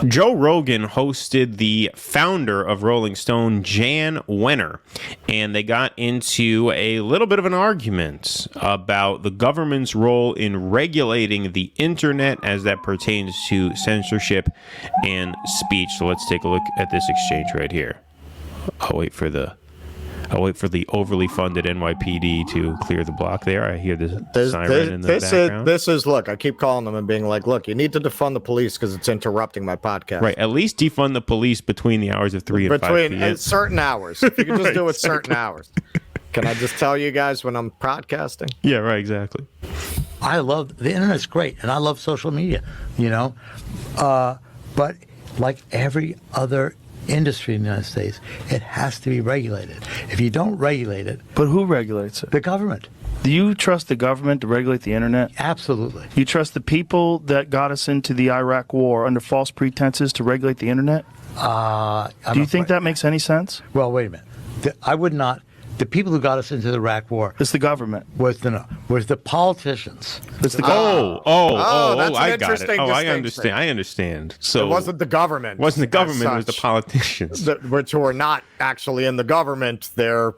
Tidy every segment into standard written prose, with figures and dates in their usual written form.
Joe Rogan hosted the founder of Rolling Stone, Jann Wenner, and they got into a little bit of an argument about the government's role in regulating the internet as that pertains to censorship and speech. So let's take a look at this exchange right here. I'll wait for the overly funded NYPD to clear the block there. I hear the siren in the background. This is, look, I keep calling them and being like, look, you need to defund the police because it's interrupting my podcast. Right. At least defund the police between the hours of 3 and 5 p.m. Between certain hours. If you can just do it certain hours. Can I just tell you guys when I'm podcasting? Yeah, right, exactly. I love, the internet's great, and I love social media, but like every other industry in the United States, it has to be regulated. If you don't regulate it... But who regulates it? The government. Do you trust the government to regulate the internet? Absolutely. You trust the people that got us into the Iraq war under false pretenses to regulate the internet? Do you think that makes any sense? Well, wait a minute. I would not... The people who got us into the Iraq war... It's the government. Was the politicians. It's the government. I got it. I understand. So it wasn't the government. It wasn't the government, it was the politicians. Which who are not actually in the government. They're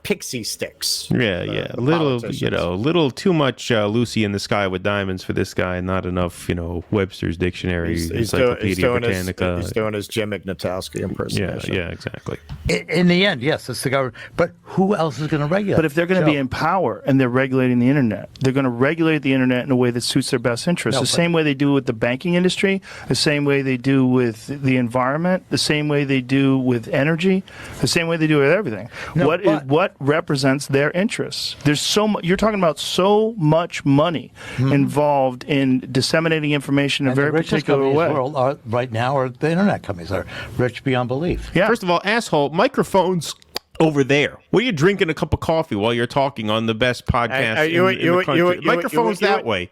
pixie sticks. Yeah. Little too much Lucy in the Sky with Diamonds for this guy, not enough, Webster's Dictionary, Encyclopedia Britannica. He's doing his Jim Ignatowski impersonation. Yeah, exactly. In the end, yes, it's the government. But who else is going to regulate? But if they're going to be in power and they're regulating the internet, they're going to regulate the internet in a way that suits their best interests. Same way they do with the banking industry, the same way they do with the environment, the same way they do with energy, the same way they do with everything. What represents their interests? There's so much. You're talking about so much money involved in disseminating information in a very particular way. The world right now are the internet companies are rich beyond belief. Yeah. First of all, asshole, microphones over there. What are you drinking a cup of coffee while you're talking on the best podcast in the country? Microphones that way.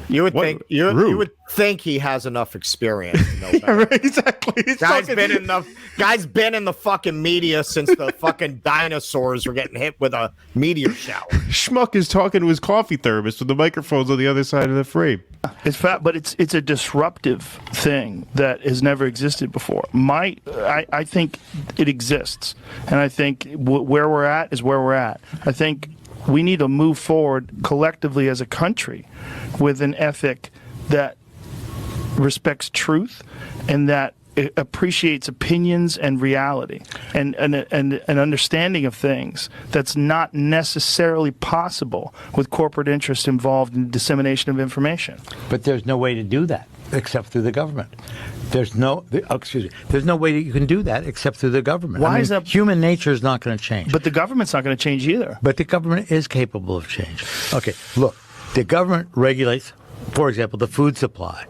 You would think he has enough experience to know better. Right, exactly. Guy's been in the fucking media since the fucking dinosaurs were getting hit with a meteor shower. Schmuck is talking to his coffee thermos with the microphones on the other side of the frame. It's but it's a disruptive thing that has never existed before. I think it exists, and I think where we're at is where we're at. I think we need to move forward collectively as a country with an ethic that respects truth and that appreciates opinions and reality and an understanding of things that's not necessarily possible with corporate interest involved in dissemination of information. But there's no way to do that except through the government. There's no way that you can do that except through the government. Why is that? Human nature is not going to change. But the government's not going to change either. But the government is capable of change. Okay, look, the government regulates, for example, the food supply,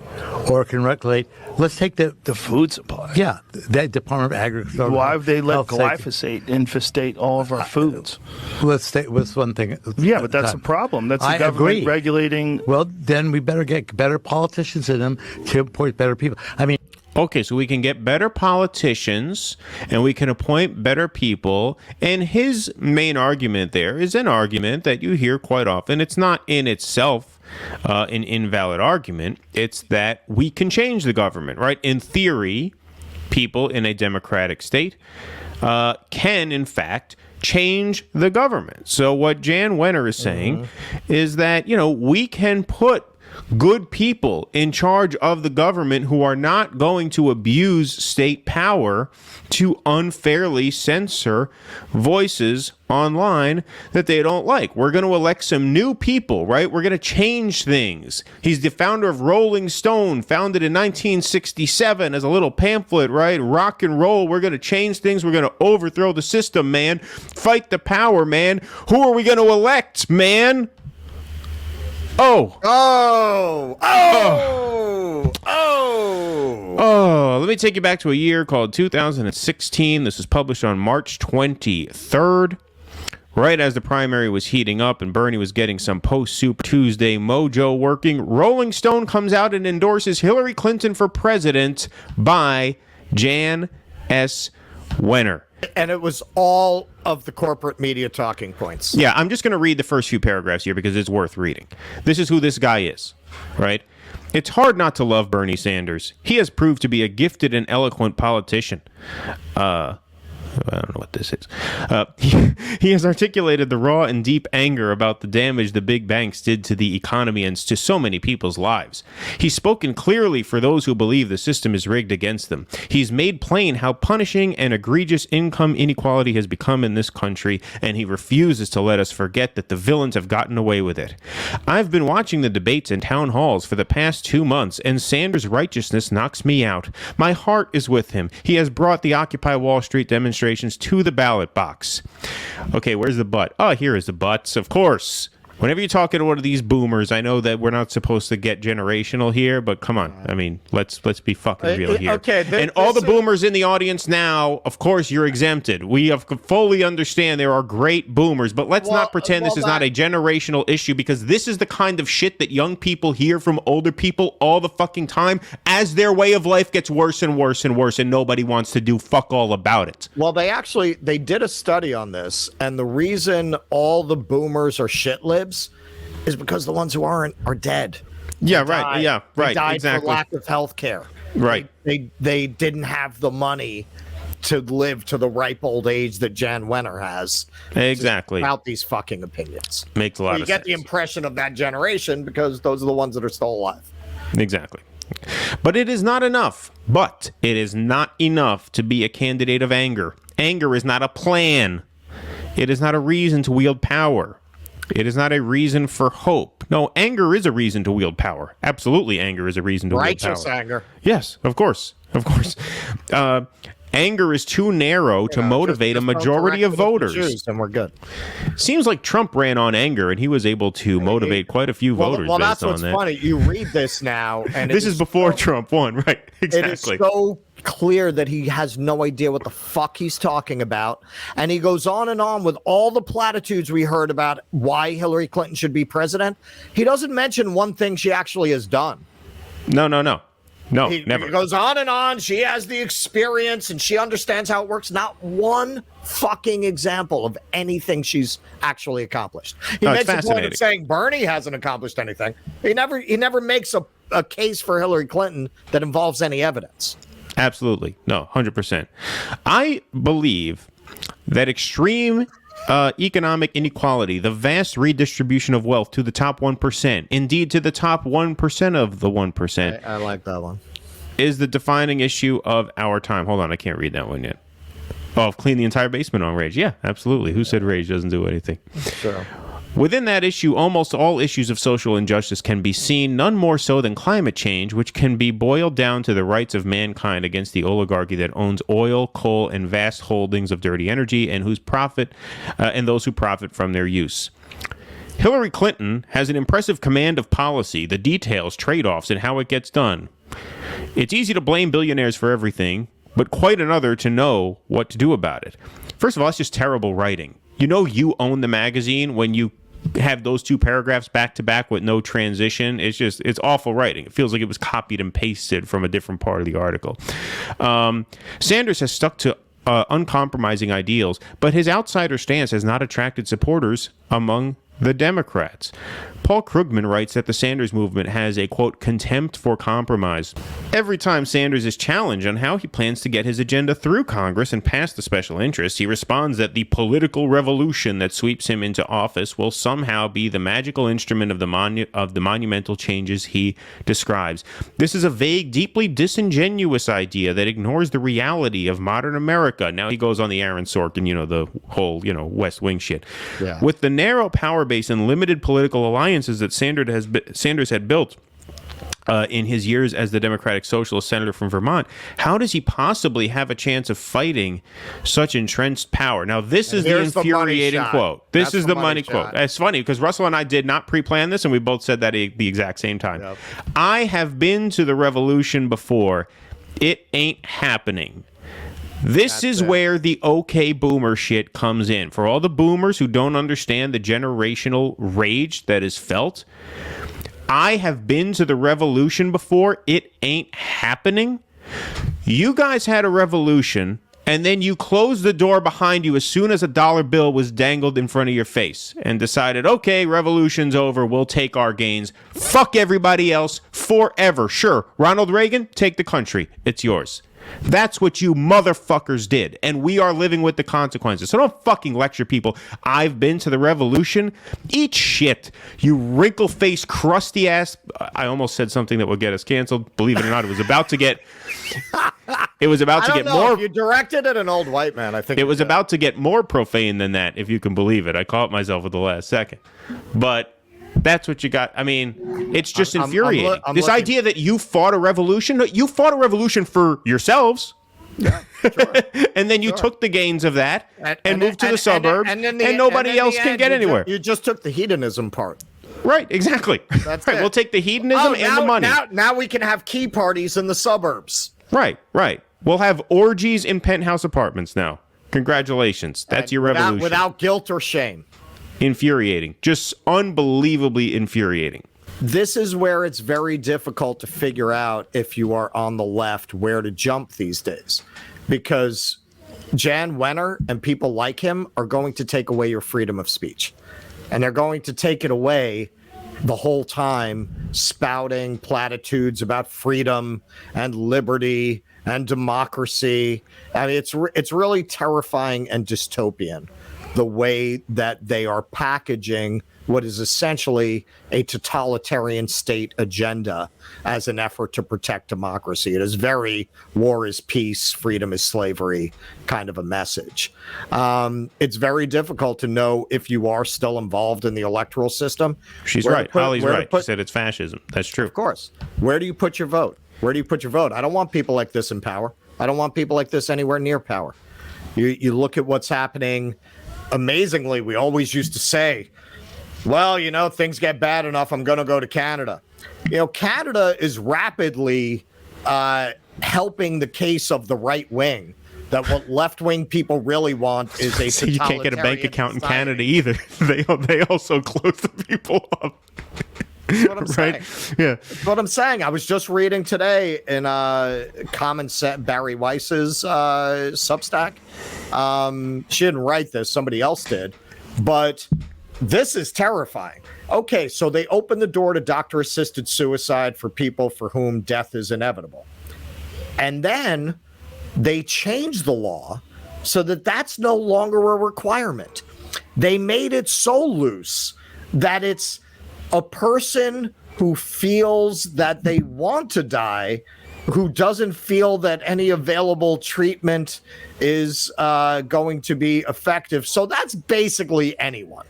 or it can regulate. Let's take the food supply. Yeah, the Department of Agriculture. Why have they let glyphosate infestate all of our foods? Let's stay with one thing. Yeah, but that's a problem. That's the government regulating. Well, then we better get better politicians in them to appoint better people. I mean. Okay, so we can get better politicians and we can appoint better people. And his main argument there is an argument that you hear quite often. It's not in itself an invalid argument. It's that we can change the government, right? In theory, people in a democratic state can, in fact, change the government. So what Jann Wenner is saying is that, we can put good people in charge of the government who are not going to abuse state power to unfairly censor voices online that they don't like. We're going to elect some new people, right? We're going to change things. He's the founder of Rolling Stone, founded in 1967 as a little pamphlet, right? Rock and roll. We're going to change things. We're going to overthrow the system, man. Fight the power, man. Who are we going to elect, man? Let me take you back to a year called 2016. This was published on March 23rd. Right as the primary was heating up and Bernie was getting some post-Super Tuesday mojo working, Rolling Stone comes out and endorses Hillary Clinton for president by Jann S. Wenner. And it was all of the corporate media talking points. Yeah, I'm just going to read the first few paragraphs here because it's worth reading. This is who this guy is, right? It's hard not to love Bernie Sanders. He has proved to be a gifted and eloquent politician. I don't know what this is. He has articulated the raw and deep anger about the damage the big banks did to the economy and to so many people's lives. He's spoken clearly for those who believe the system is rigged against them. He's made plain how punishing and egregious income inequality has become in this country, and he refuses to let us forget that the villains have gotten away with it. I've been watching the debates in town halls for the past 2 months, and Sanders' righteousness knocks me out. My heart is with him. He has brought the Occupy Wall Street demonstrations to the ballot box. Okay, where's the but? Oh, here is the buts, of course. Whenever you're talking to one of these boomers, I know that we're not supposed to get generational here, but come on. I mean, let's be fucking real here. Okay, and all the boomers in the audience now, of course, you're exempted. We fully understand there are great boomers, but let's not pretend this is not a generational issue, because this is the kind of shit that young people hear from older people all the fucking time as their way of life gets worse and worse and worse, and nobody wants to do fuck all about it. Well, they did a study on this, and the reason all the boomers are shit libs is because the ones who aren't are dead. Yeah, right. Yeah, right. They died Exactly. for lack of health care. Right. They didn't have the money to live to the ripe old age that Jann Wenner has. Exactly. About these fucking opinions. Makes a lot of sense. You get the impression of that generation because those are the ones that are still alive. Exactly. But it is not enough. But it is not enough to be a candidate of anger. Anger is not a plan. It is not a reason to wield power. It is not a reason for hope. No, anger is a reason to wield power. Absolutely, anger is a reason to wield power. Righteous anger. Yes, of course. Of course. Anger is too narrow to motivate a majority of voters. And we're good. Seems like Trump ran on anger, and he was able to motivate quite a few voters Well, based that's on what's that. funny. You read this now, and This is before Trump won, right? Exactly. It is so clear that he has no idea what the fuck he's talking about. And he goes on and on with all the platitudes we heard about why Hillary Clinton should be president. He doesn't mention one thing she actually has done. No. No, never. He goes on and on. She has the experience and she understands how it works. Not one fucking example of anything she's actually accomplished. He makes a point of saying Bernie hasn't accomplished anything. He never makes a case for Hillary Clinton that involves any evidence. Absolutely. No, 100%. I believe that extreme economic inequality, the vast redistribution of wealth to the top 1%, indeed to the top 1% of the 1%. I like that one. Is the defining issue of our time. Hold on, I can't read that one yet. Oh, clean the entire basement on rage. Yeah, absolutely. Who said rage doesn't do anything? Sure. Within that issue, almost all issues of social injustice can be seen, none more so than climate change, which can be boiled down to the rights of mankind against the oligarchy that owns oil, coal, and vast holdings of dirty energy, and those who profit from their use. Hillary Clinton has an impressive command of policy, the details, trade-offs, and how it gets done. It's easy to blame billionaires for everything, but quite another to know what to do about it. First of all, it's just terrible writing. You know you own the magazine when you have those two paragraphs back to back with no transition. It's awful writing. It feels like it was copied and pasted from a different part of the article. Sanders has stuck to uncompromising ideals, but his outsider stance has not attracted supporters among the Democrats. Paul Krugman writes that the Sanders movement has a, quote, contempt for compromise. Every time Sanders is challenged on how he plans to get his agenda through Congress and past the special interests, he responds that the political revolution that sweeps him into office will somehow be the magical instrument of the monumental changes he describes. This is a vague, deeply disingenuous idea that ignores the reality of modern America. Now he goes on the Aaron Sorkin, the whole, West Wing shit. Yeah. With the narrow power base and limited political alliances that Sanders had built in his years as the Democratic Socialist senator from Vermont, how does he possibly have a chance of fighting such entrenched power? Now, this is the infuriating quote. This is the money quote. It's funny because Russell and I did not pre-plan this, and we both said that at the exact same time. Yep. I have been to the revolution before. It ain't happening. This is where the okay boomer shit comes in. For all the boomers who don't understand the generational rage that is felt, I have been to the revolution before. It ain't happening. You guys had a revolution And then you closed the door behind you as soon as a dollar bill was dangled in front of your face and decided, okay, revolution's over. We'll take our gains. Fuck everybody else forever. Sure, Ronald Reagan, take the country. It's yours. That's what you motherfuckers did. And we are living with the consequences. So don't fucking lecture people. I've been to the revolution. Eat shit. You wrinkle-faced, crusty ass. I almost said something that would get us canceled. Believe it or not, it was about to get... It was about to get more. If you directed at an old white man, I think it was about to get more profane than that, if you can believe it. I caught myself at the last second. But that's what you got. I mean, it's just infuriating. This idea that you fought a revolution, you fought a revolution for yourselves. Yeah, sure. And then you took the gains of that and moved to the suburbs, and nobody else can get anywhere. You just took the hedonism part. Right, exactly. That's right. it. We'll take the hedonism and the money. Now we can have key parties in the suburbs. Right. We'll have orgies in penthouse apartments now. Congratulations. That's your revolution. Without guilt or shame. Infuriating. Just unbelievably infuriating. This is where it's very difficult to figure out, if you are on the left, where to jump these days. Because Jann Wenner and people like him are going to take away your freedom of speech. And they're going to take it away the whole time spouting platitudes about freedom and liberty and democracy. I mean, it's really terrifying and dystopian, the way that they are packaging what is essentially a totalitarian state agenda as an effort to protect democracy. It is very war is peace, freedom is slavery kind of a message. It's very difficult to know if you are still involved in the electoral system. She's right. Holly's right. She said it's fascism. That's true. Of course. Where do you put your vote? Where do you put your vote? I don't want people like this in power. I don't want people like this anywhere near power. You look at what's happening. Amazingly, we always used to say, well, things get bad enough, I'm going to go to Canada. Canada is rapidly helping the case of the right wing, that what left-wing people really want is a so you can't get a bank account in Canada either. They also close the people up. That's what I'm right? saying. Yeah. That's what I'm saying. I was just reading today in Common Sense, Barry Weiss's Substack. She didn't write this. Somebody else did. But this is terrifying. Okay, so they open the door to doctor-assisted suicide for people for whom death is inevitable. And then they change the law so that that's no longer a requirement. They made it so loose that it's a person who feels that they want to die, who doesn't feel that any available treatment is going to be effective. So that's basically anyone.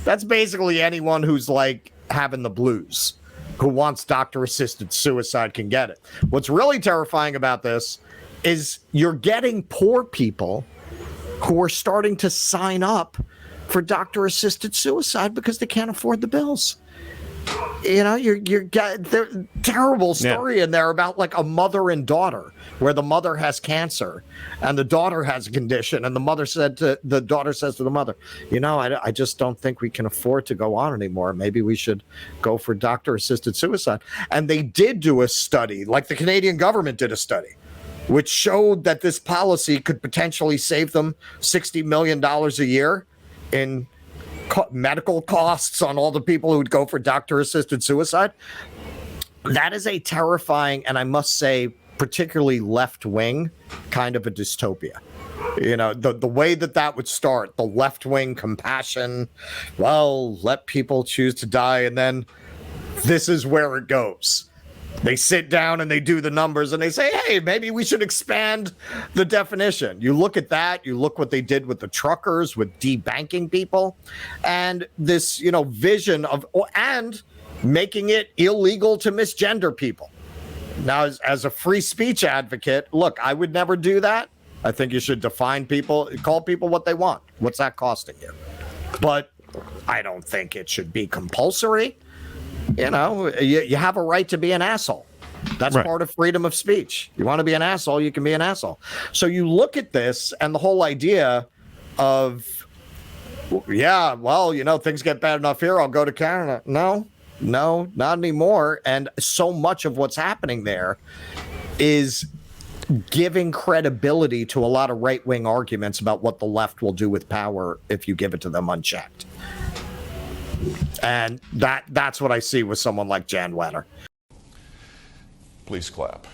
That's basically anyone who's like having the blues, who wants doctor-assisted suicide can get it. What's really terrifying about this is you're getting poor people who are starting to sign up for doctor-assisted suicide because they can't afford the bills. You're there's a terrible story in there about like a mother and daughter, where the mother has cancer and the daughter has a condition, and the daughter says to the mother, I just don't think we can afford to go on anymore. Maybe we should go for doctor-assisted suicide. And they did do a study, like the Canadian government did a study, which showed that this policy could potentially save them $60 million a year in medical costs on all the people who would go for doctor-assisted suicide. That is a terrifying, and I must say, particularly left-wing kind of a dystopia. The way that would start, the left-wing compassion, well, let people choose to die, and then this is where it goes. They sit down and they do the numbers and they say, hey, maybe we should expand the definition. You look at that, you look what they did with the truckers, with debanking people, and this, vision of, and making it illegal to misgender people. Now, as a free speech advocate, look, I would never do that. I think you should define people, call people what they want. What's that costing you? But I don't think it should be compulsory. You have a right to be an asshole. That's right. Part of freedom of speech. You want to be an asshole, you can be an asshole. So you look at this and the whole idea of, things get bad enough here, I'll go to Canada. No, not anymore. And so much of what's happening there is giving credibility to a lot of right-wing arguments about what the left will do with power if you give it to them unchecked. And that's what I see with someone like Jann Wenner. Please clap.